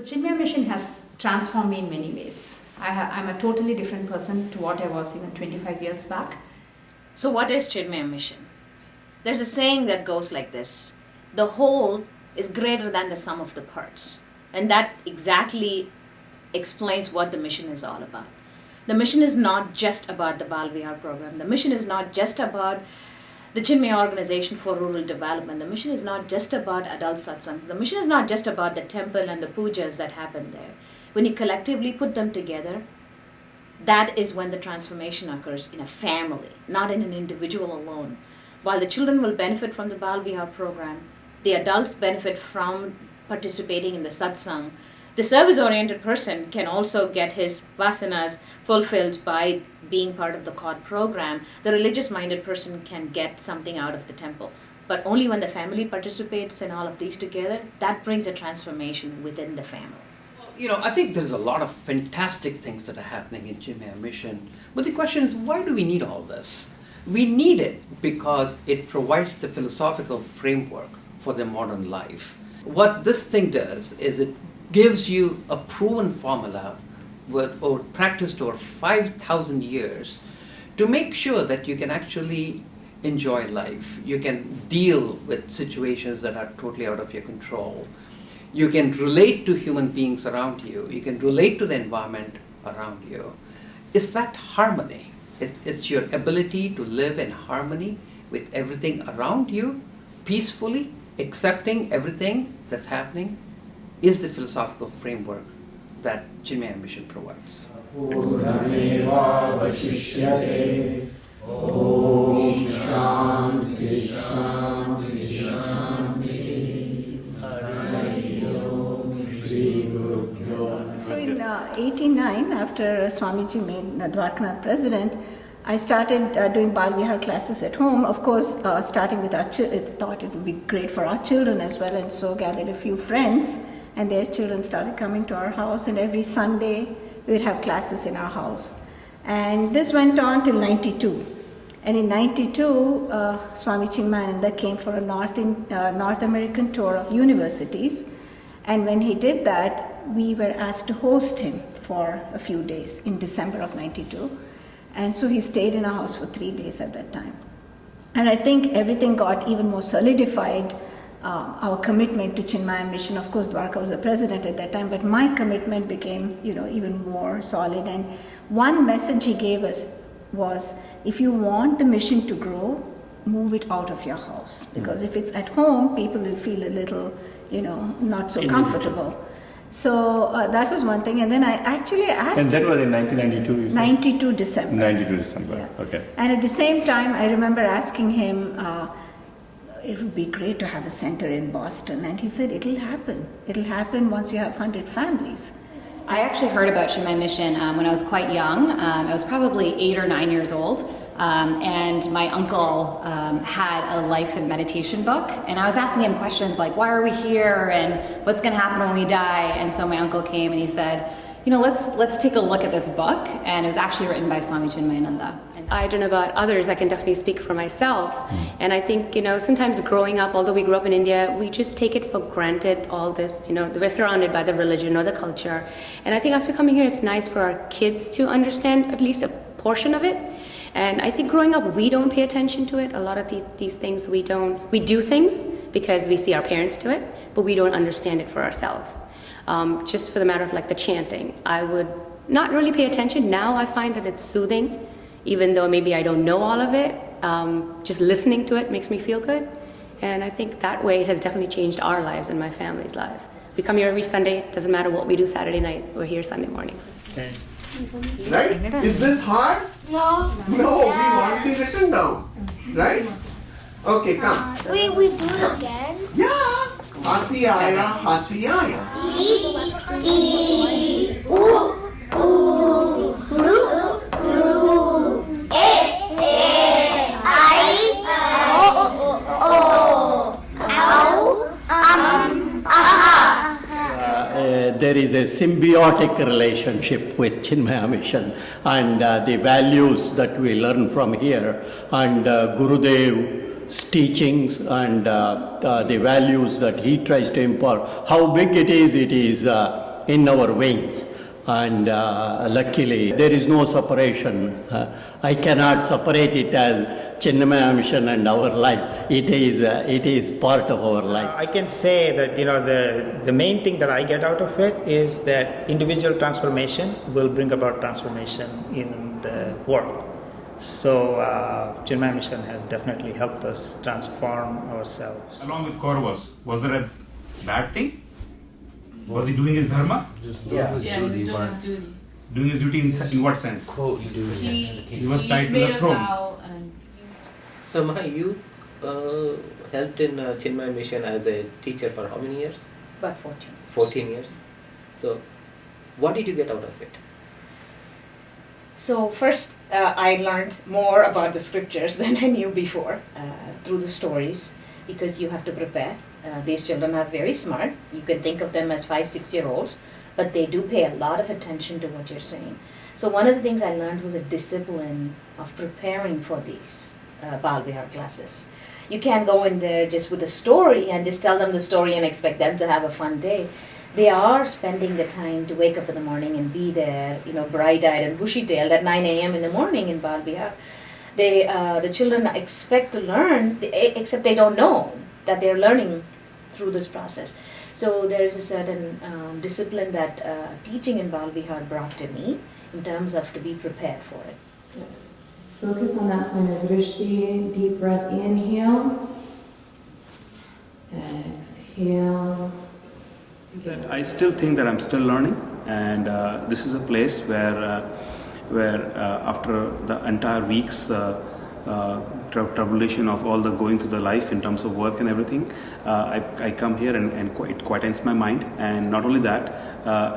Chinmaya Mission has transformed me in many ways. I'm a totally different person to what I was even 25 years back. So what is Chinmaya Mission? There's a saying that goes like this: the whole is greater than the sum of the parts. And that exactly explains what the mission is all about. The mission is not just about the Bal Vihar program. The mission is not just about the Chinmaya Organization for Rural Development. The mission is not just about adult satsang. The mission is not just about the temple and the pujas that happen there. When you collectively put them together, that is when the transformation occurs in a family, not in an individual alone. While the children will benefit from the Bal Vihar program, the adults benefit from participating in the satsang. The service-oriented person can also get his vasanas fulfilled by being part of the COD program. The religious-minded person can get something out of the temple. But only when the family participates in all of these together, that brings a transformation within the family. You know, I think there's a lot of fantastic things that are happening in Chinmaya Mission. But the question is, why do we need all this? We need it because it provides the philosophical framework for the modern life. What this thing does is it gives you a proven formula or practiced over 5,000 years to make sure that you can actually enjoy life. You can deal with situations that are totally out of your control. You can relate to human beings around you. You can relate to the environment around you. It's that harmony. It's your ability to live in harmony with everything around you, peacefully, accepting everything that's happening, is the philosophical framework that Chinmaya Mission provides. So in 1889, after Swamiji made Dwarakanath president, I started doing Bal Vihar classes at home. Of course, starting with our thought it would be great for our children as well, and so gathered a few friends, and their children started coming to our house, and every Sunday we would have classes in our house. And this went on till 92. And in 92, Swami Chinmayananda came for a North American tour of universities. And when he did that, we were asked to host him for a few days in December of 92. And so he stayed in our house for 3 days at that time. And I think everything got even more solidified, our commitment to Chinmaya Mission. Of course, Dwarka was the president at that time, but my commitment became, even more solid. And one message he gave us was, if you want the mission to grow, move it out of your house. Because if it's at home, people will feel a little, not so comfortable. So that was one thing. And then I actually asked And that was in 1992, you said? 92 December. 92 December, Yeah. okay. And at the same time, I remember asking him, it would be great to have a center in Boston. And he said, it'll happen. It'll happen once you have 100 families. I actually heard about Chinmaya Mission when I was quite young. I was probably 8 or 9 years old. And my uncle had a life and meditation book. And I was asking him questions like, why are we here? And what's going to happen when we die? And so my uncle came and he said, let's take a look at this book. And it was actually written by Swami Chinmayananda. I don't know about others, I can definitely speak for myself. And I think, sometimes growing up, although we grew up in India, we just take it for granted, all this, we're surrounded by the religion or the culture. And I think after coming here, it's nice for our kids to understand at least a portion of it. And I think growing up, we don't pay attention to it. A lot of these things, we do things because we see our parents do it, but we don't understand it for ourselves. Just for the matter of like the chanting, I would not really pay attention. Now I find that it's soothing. Even though maybe I don't know all of it, just listening to it makes me feel good. And I think that way it has definitely changed our lives and my family's life. We come here every Sunday. Doesn't matter what we do Saturday night. We're here Sunday morning. Right? Is this hard? No. No, we've already written down. Right? Okay, come. We do it again. Yeah. Hasiyaya, hasiyaya. There is a symbiotic relationship with Chinmaya Mission, and the values that we learn from here, and Gurudev's teachings, and the values that he tries to impart. How big it is in our veins. And luckily, there is no separation. I cannot separate it as Chinmaya Mission and our life. It is part of our life. I can say that the main thing that I get out of it is that individual transformation will bring about transformation in the world. So Chinmaya Mission has definitely helped us transform ourselves. Along with Kauravas, was there a bad thing? Was he doing his dharma? Doing Doing his duty in what sense? He was tied to the throne. So Maha, you helped in Chinmaya Mission as a teacher for how many years? About 14. 14 years. So what did you get out of it? So first, I learned more about the scriptures than I knew before through the stories, because you have to prepare. These children are very smart. You can think of them as 5-6-year-olds, but they do pay a lot of attention to what you're saying. So one of the things I learned was a discipline of preparing for these Bal Vihar classes. You can't go in there just with a story and just tell them the story and expect them to have a fun day. They are spending the time to wake up in the morning and be there, bright-eyed and bushy-tailed at 9 a.m. in the morning in Bal Vihar. The children expect to learn, except they don't know that they're learning through this process. So there is a certain discipline that teaching in Bal Vihar brought to me in terms of to be prepared for it. Focus on that point of drishti. Deep breath, inhale. Exhale. I still think that I'm still learning, and this is a place where after the entire week's tribulation of all the going through the life in terms of work and everything, I come here and it quietens my mind. And not only that,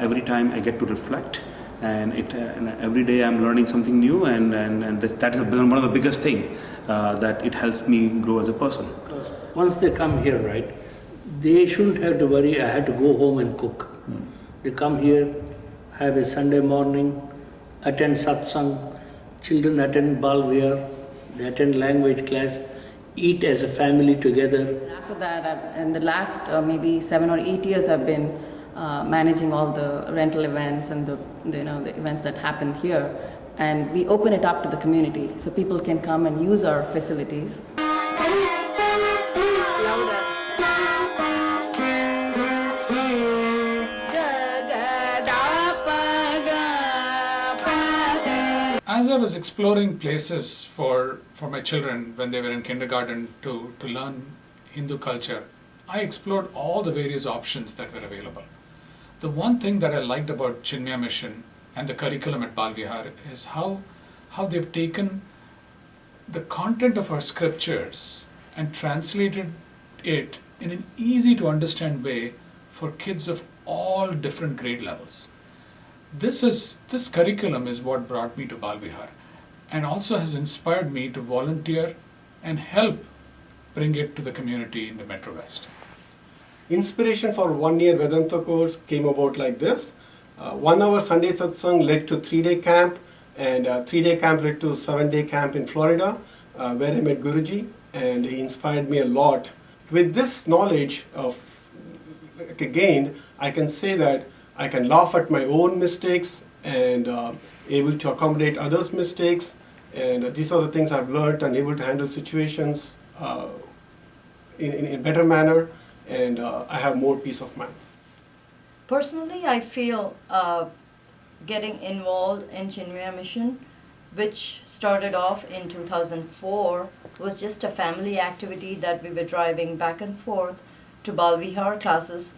every time I get to reflect, and every day I'm learning something new, and that is one of the biggest thing that it helps me grow as a person. Once they come here, right, they shouldn't have to worry, I have to go home and cook. They come here, have a Sunday morning, attend satsang, children attend Bal Vihar, they attend language class, eat as a family together. After that, in the last maybe 7 or 8 years, I've been managing all the rental events and the events that happen here, and we open it up to the community so people can come and use our facilities. As I was exploring places for my children when they were in kindergarten to learn Hindu culture, I explored all the various options that were available. The one thing that I liked about Chinmaya Mission and the curriculum at Bal Vihar is how they've taken the content of our scriptures and translated it in an easy to understand way for kids of all different grade levels. This curriculum is what brought me to Bal Vihar, and also has inspired me to volunteer and help bring it to the community in the Metro West. Inspiration for 1 year Vedanta course came about like this. 1 hour Sunday satsang led to 3-day camp, and 3-day camp led to 7-day camp in Florida, where I met Guruji, and he inspired me a lot. With this knowledge gained, I can say that I can laugh at my own mistakes and able to accommodate others' mistakes, and these are the things I've learned and able to handle situations in a better manner, and I have more peace of mind. Personally, I feel getting involved in Chinmaya Mission, which started off in 2004, was just a family activity that we were driving back and forth to Bal Vihar classes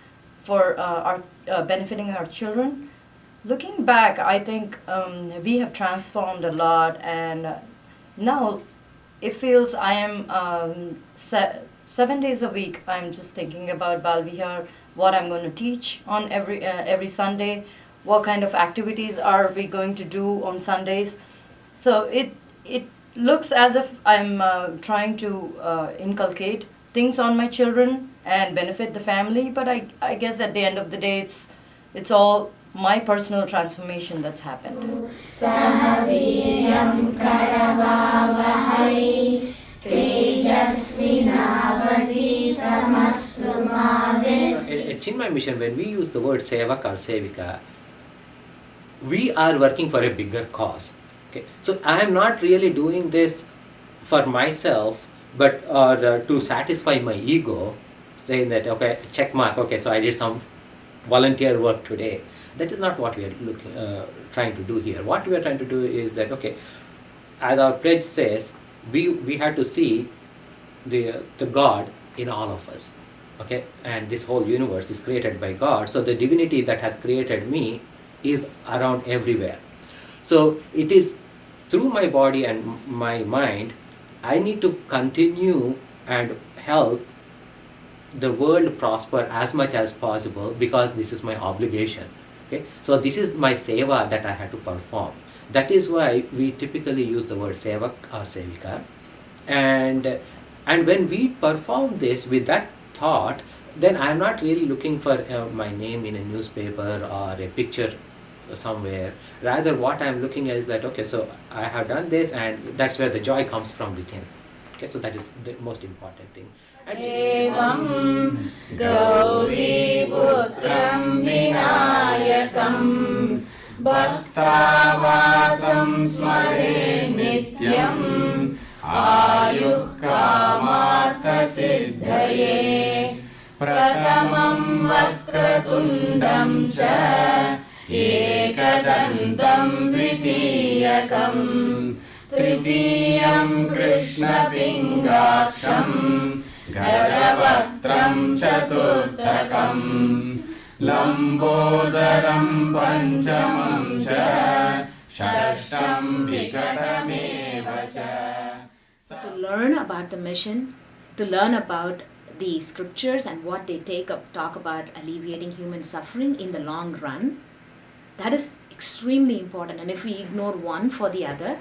for our benefiting our children. Looking back, I think we have transformed a lot, and now it feels I am 7 days a week. I'm just thinking about Bal Vihar, what I'm going to teach on every Sunday, what kind of activities are we going to do on Sundays. So it looks as if I'm trying to inculcate things on my children and benefit the family, but I guess at the end of the day it's all my personal transformation that's happened. At Chinmaya Mission, when we use the word Sevak or Sevika, we are working for a bigger cause. Okay, so I am not really doing this for myself, but to satisfy my ego, saying that okay, check mark. Okay, so I did some volunteer work today. That is not what we are trying to do here. What we are trying to do is that okay, as our pledge says, we have to see the God in all of us. Okay, and this whole universe is created by God. So the divinity that has created me is around everywhere. So it is through my body and my mind, I need to continue and help the world prosper as much as possible because this is my obligation. Okay, so this is my seva that I have to perform. That is why we typically use the word sevak or sevika, and when we perform this with that thought, then I am not really looking for my name in a newspaper or a picture somewhere. Rather, what I am looking at is that okay, so I have done this, and that's where the joy comes from within. Okay, so that is the most important thing. Evam Gauri Putram Vinayakam Bhaktavasam Smare Nityam Ayuh Kamartha Siddhaye Pratamam Vakratundam Cha Ekadantam Dvitiyakam Tritiyam Krishna Pingaksham Gajavakram Chaturthakam Lambodaram Panchamam Cha Shashtam Vikatameva Cha. To learn about the mission, to learn about the scriptures and what they talk about alleviating human suffering in the long run, that is extremely important. And if we ignore one for the other,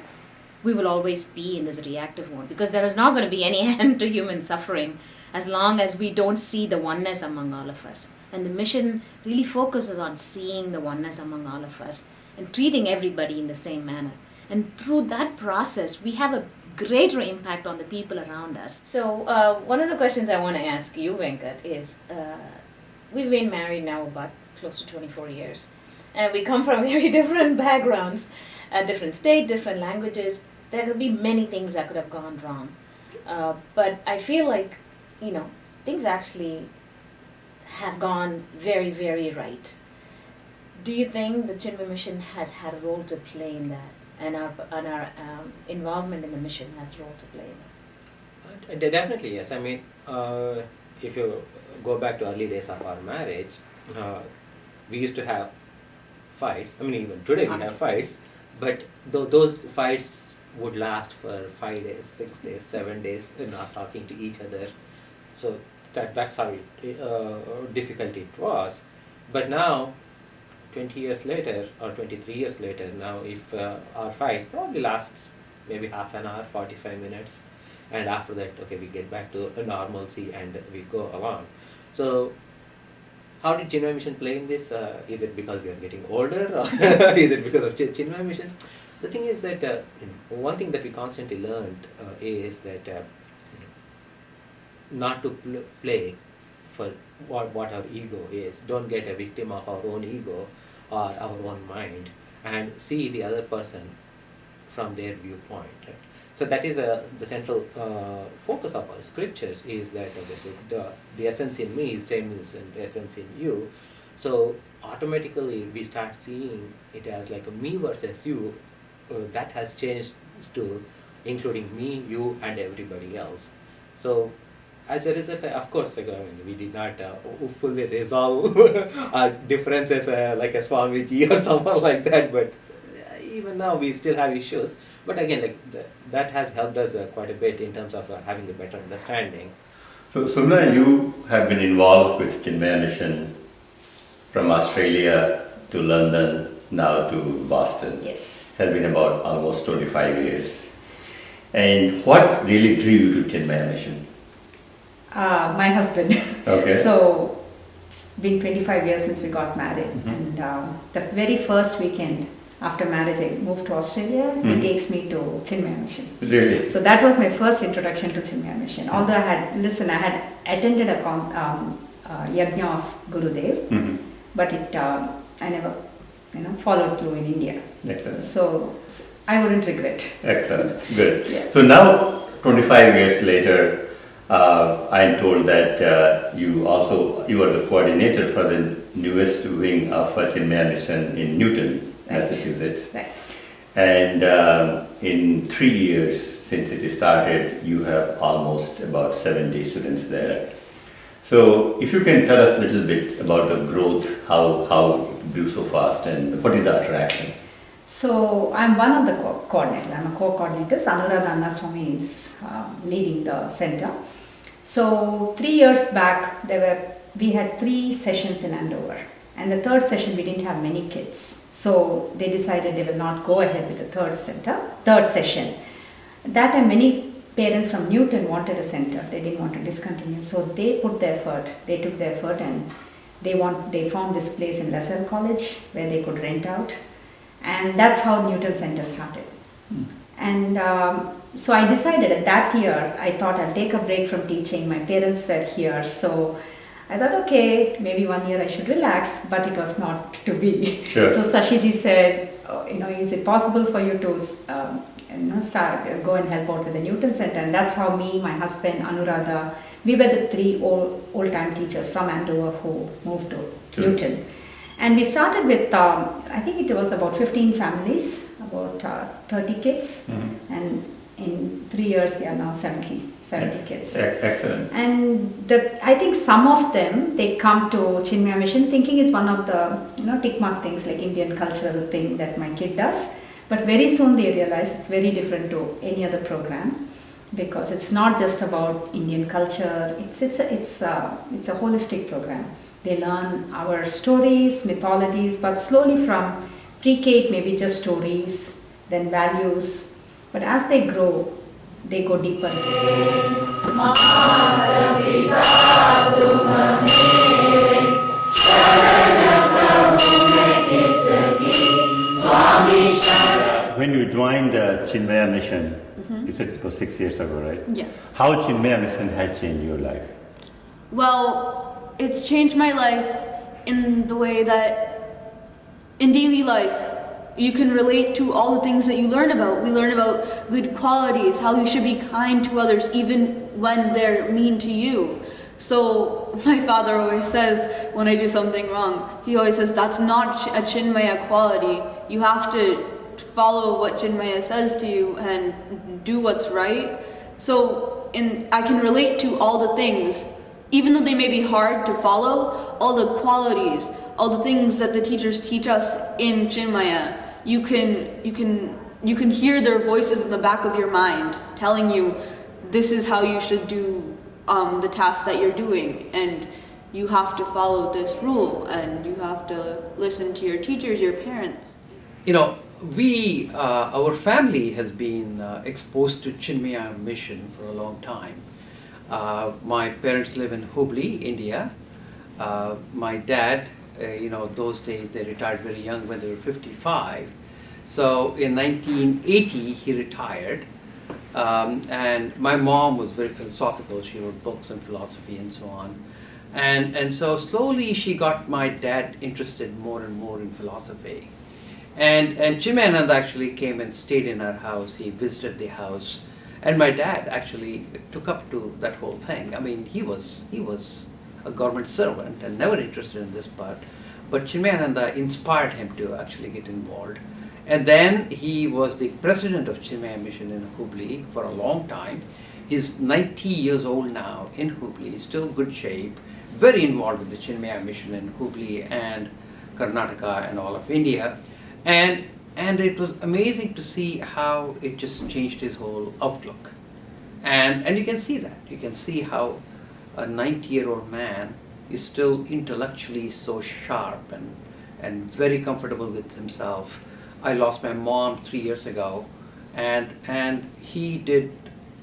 we will always be in this reactive mode, because there is not going to be any end to human suffering as long as we don't see the oneness among all of us. And the mission really focuses on seeing the oneness among all of us and treating everybody in the same manner. And through that process, we have a greater impact on the people around us. So one of the questions I want to ask you, Venkat, is we've been married now about close to 24 years. And we come from very different backgrounds, different state, different languages. There could be many things that could have gone wrong. But I feel like, things actually have gone very, very right. Do you think the Chinmaya Mission has had a role to play in that? And our involvement in the mission has a role to play in that? Definitely, yes. I mean, if you go back to early days of our marriage, we used to have fights. I mean, even today we have fights, but those fights would last for 5 days, 6 days, 7 days, not talking to each other. So that's how difficult it was. But now, 20 years later or 23 years later, now if our fight probably lasts maybe half an hour, 45 minutes, and after that, okay, we get back to normalcy and we go along. So how did Chinmaya Mission play in this? Is it because we are getting older, or is it because of Chinmaya Mission? The thing is that one thing that we constantly learned is that not to play for what our ego is. Don't get a victim of our own ego or our own mind, and see the other person from their viewpoint. Right? So that is the central focus of our scriptures, is that okay, so the essence in me is same as the essence in you. So automatically we start seeing it as like a me versus you. That has changed to including me, you, and everybody else. So as a result, of course, we did not fully resolve our differences like a Swamiji or someone like that, but even now we still have issues. But again, that has helped us quite a bit in terms of having a better understanding. So, Sumana, you have been involved with Chinmaya Mission from Australia to London, now to Boston. Yes. It has been about almost 25 years. And what really drew you to Chinmaya Mission? My husband. Okay. So it's been 25 years since we got married, and the very first weekend after marriage, I moved to Australia. He takes me to Chinmaya Mission. Really? So that was my first introduction to Chinmaya Mission. Although I had attended a yajna of Gurudev, but I never, followed through in India. Excellent. So I wouldn't regret. Excellent. Good. Yeah. So now, 25 years later, I am told that you are the coordinator for the newest wing of Chinmaya Mission in Newton, Massachusetts. Right. And in 3 years since it started, you have almost about 70 students there. Yes. So if you can tell us a little bit about the growth, how it grew so fast, and what is the attraction? So I'm one of the coordinators. I'm a co-coordinator. Anuradha Annaswamy is leading the center. So 3 years back, we had 3 sessions in Andover, and the third session we didn't have many kids. So they decided they will not go ahead with the third session. At that time, many parents from Newton wanted a center. They didn't want to discontinue. So they put their effort. They took their effort, and they found this place in LaSalle College where they could rent out. And that's how Newton Center started. And so I decided at that year, I thought I'll take a break from teaching. My parents were here, so I thought, okay, maybe 1 year I should relax, but it was not to be. Sure. So Sashiji said, is it possible for you to go and help out with the Newton Center? And that's how me, my husband, Anuradha, we were the 3 old-time teachers from Andover who moved to Newton. And we started with, I think it was about 15 families, about 30 kids, and in 3 years they are now 70 kids. Excellent. And I think some of them, they come to Chinmaya Mission thinking it's one of the tick mark things like Indian cultural thing that my kid does. But very soon they realize it's very different to any other program, because it's not just about Indian culture. It's a holistic program. They learn our stories, mythologies, but slowly from pre-K, maybe just stories, then values. But as they grow, they go deeper. When you joined Chinmaya Mission, you said it was 6 years ago, right? Yes. How Chinmaya Mission has changed your life? Well, it's changed my life in the way that in daily life you can relate to all the things that you learn about. We learn about good qualities, how you should be kind to others even when they're mean to you. So my father always says when I do something wrong, he always says that's not a Chinmaya quality. You have to follow what Chinmaya says to you and do what's right. So I can relate to all the things, even though they may be hard to follow, all the qualities, all the things that the teachers teach us in Chinmaya. You can hear their voices in the back of your mind telling you this is how you should do the task that you're doing, and you have to follow this rule, and you have to listen to your teachers, your parents. Our family has been exposed to Chinmaya Mission for a long time. My parents live in Hubli, India. My dad, those days they retired very young when they were 55. So in 1980 he retired. And my mom was very philosophical. She wrote books on philosophy and so on. And so slowly she got my dad interested more and more in philosophy. And Chinmaya actually came and stayed in our house. He visited the house. And my dad actually took up to that whole thing. I mean, he was a government servant and never interested in this part. But Chinmaya inspired him to actually get involved. And then he was the president of Chinmaya Mission in Hubli for a long time. He's 90 years old now in Hubli, still good shape, very involved with the Chinmaya mission in Hubli and Karnataka and all of India. And it was amazing to see how it just changed his whole outlook. And you can see that. You can see how a 90-year-old man is still intellectually so sharp and very comfortable with himself. I lost my mom 3 years ago, and he did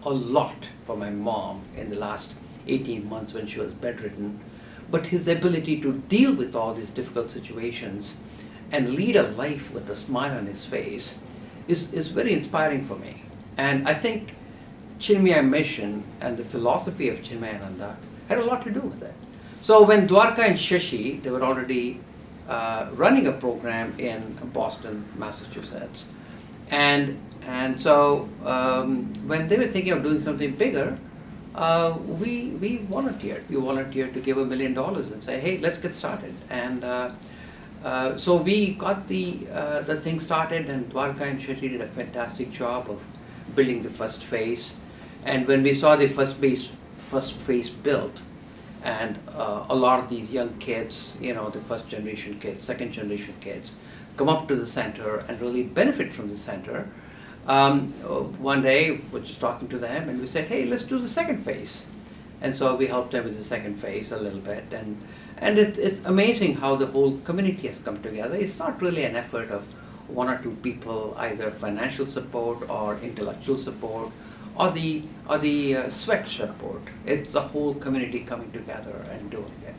a lot for my mom in the last 18 months when she was bedridden. But his ability to deal with all these difficult situations and lead a life with a smile on his face is very inspiring for me. And I think Chinmaya mission and the philosophy of Chinmayananda had a lot to do with it. So when Dwarka and Shashi, they were already running a program in Boston, Massachusetts. And so when they were thinking of doing something bigger, we volunteered. We volunteered to give $1 million and say, hey, let's get started. And so we got the thing started, and Dwarka and Shashi did a fantastic job of building the first phase. And when we saw the first phase built, and a lot of these young kids, you know, the first generation kids, second generation kids, come up to the center and really benefit from the center. One day we're just talking to them and we said, hey, let's do the second phase. And so we helped them with the second phase a little bit. And it's amazing how the whole community has come together. It's not really an effort of one or two people, either financial support or intellectual support or the sweat support. It's the whole community coming together and doing it.